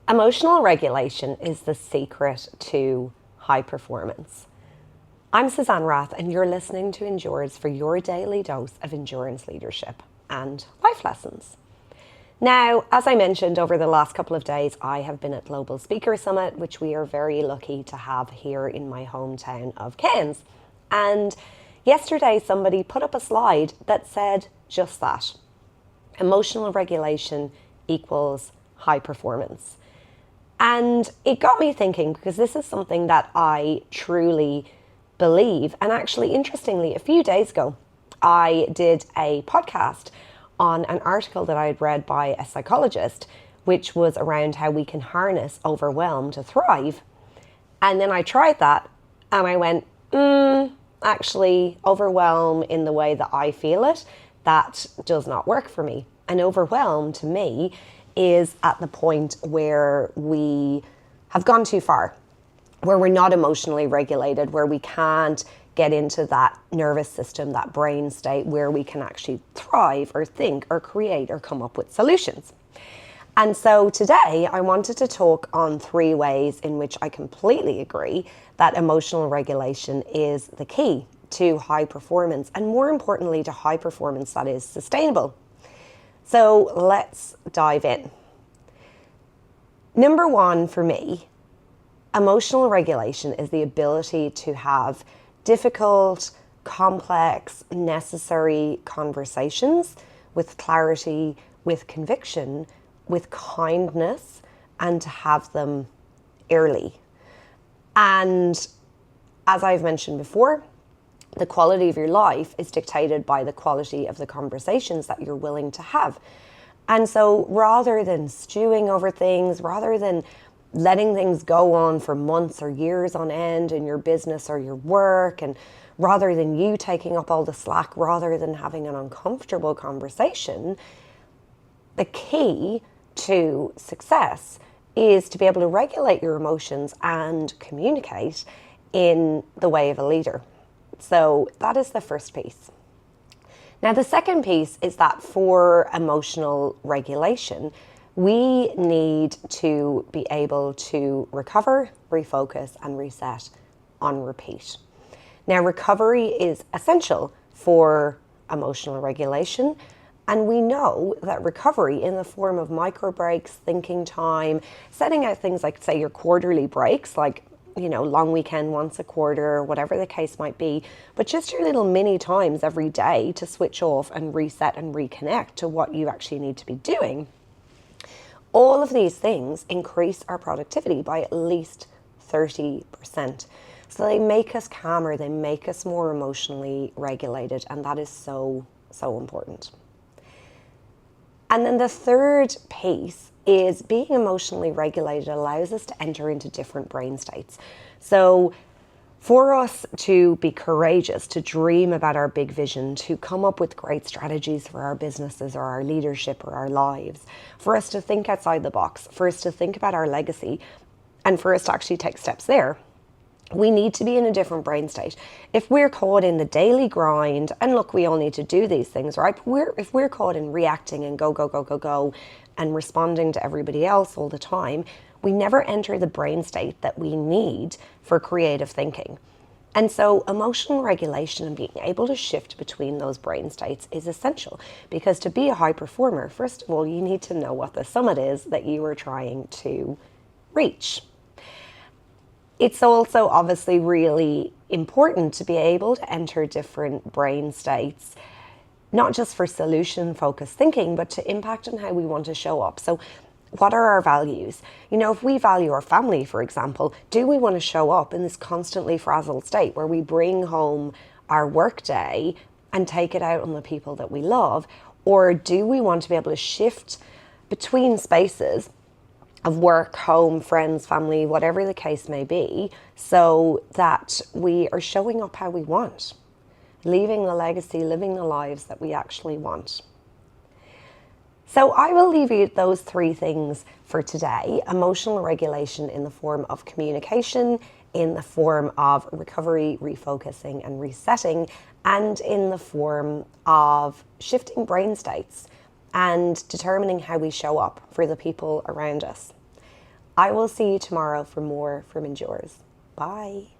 Emotional regulation is the secret to high performance. I'm Suzanne Rath, and you're listening to Endurance for your daily dose of endurance leadership and life lessons. Now, as I mentioned, over the last couple of days, I have been at Global Speaker Summit, which we are very lucky to have here in my hometown of Cairns. And yesterday, somebody put up a slide that said just that. Emotional regulation equals high performance. And it got me thinking, because this is something that I truly believe. And actually, interestingly, a few days ago, I did a podcast on an article that I had read by a psychologist, which was around how we can harness overwhelm to thrive. And then I tried that and I went, actually, overwhelm in the way that I feel it, that does not work for me. And overwhelm to me is at the point where we have gone too far, where we're not emotionally regulated, where we can't get into that nervous system, that brain state where we can actually thrive or think or create or come up with solutions. And so today I wanted to talk on 3 ways in which I completely agree that emotional regulation is the key to high performance, and more importantly to high performance that is sustainable. So let's dive in. Number 1 for me, emotional regulation is the ability to have difficult, complex, necessary conversations with clarity, with conviction, with kindness, and to have them early. And as I've mentioned before, the quality of your life is dictated by the quality of the conversations that you're willing to have. And so rather than stewing over things, rather than letting things go on for months or years on end in your business or your work, and rather than you taking up all the slack, rather than having an uncomfortable conversation, the key to success is to be able to regulate your emotions and communicate in the way of a leader. So that is the first piece. Now, the second piece is that for emotional regulation, we need to be able to recover, refocus, and reset on repeat. Now, recovery is essential for emotional regulation, and we know that recovery in the form of micro breaks, thinking time, setting out things like, say, your quarterly breaks, like long weekend once a quarter, whatever the case might be, but just your little mini times every day to switch off and reset and reconnect to what you actually need to be doing. All of these things increase our productivity by at least 30%. So they make us calmer, they make us more emotionally regulated, and that is so, so important. And then the third piece is being emotionally regulated allows us to enter into different brain states. So for us to be courageous, to dream about our big vision, to come up with great strategies for our businesses or our leadership or our lives, for us to think outside the box, for us to think about our legacy, and for us to actually take steps there, we need to be in a different brain state. If we're caught in the daily grind, and look, we all need to do these things, right? But if we're caught in reacting and go, and responding to everybody else all the time, we never enter the brain state that we need for creative thinking. And so emotional regulation and being able to shift between those brain states is essential, because to be a high performer, first of all, you need to know what the summit is that you are trying to reach. It's also obviously really important to be able to enter different brain states, not just for solution-focused thinking, but to impact on how we want to show up. So what are our values? If we value our family, for example, do we want to show up in this constantly frazzled state where we bring home our work day and take it out on the people that we love? Or do we want to be able to shift between spaces of work, home, friends, family, whatever the case may be, so that we are showing up how we want, leaving the legacy, living the lives that we actually want? So I will leave you those 3 things for today: emotional regulation in the form of communication, in the form of recovery, refocusing, and resetting, and in the form of shifting brain states and determining how we show up for the people around us. I will see you tomorrow for more from Endures. Bye.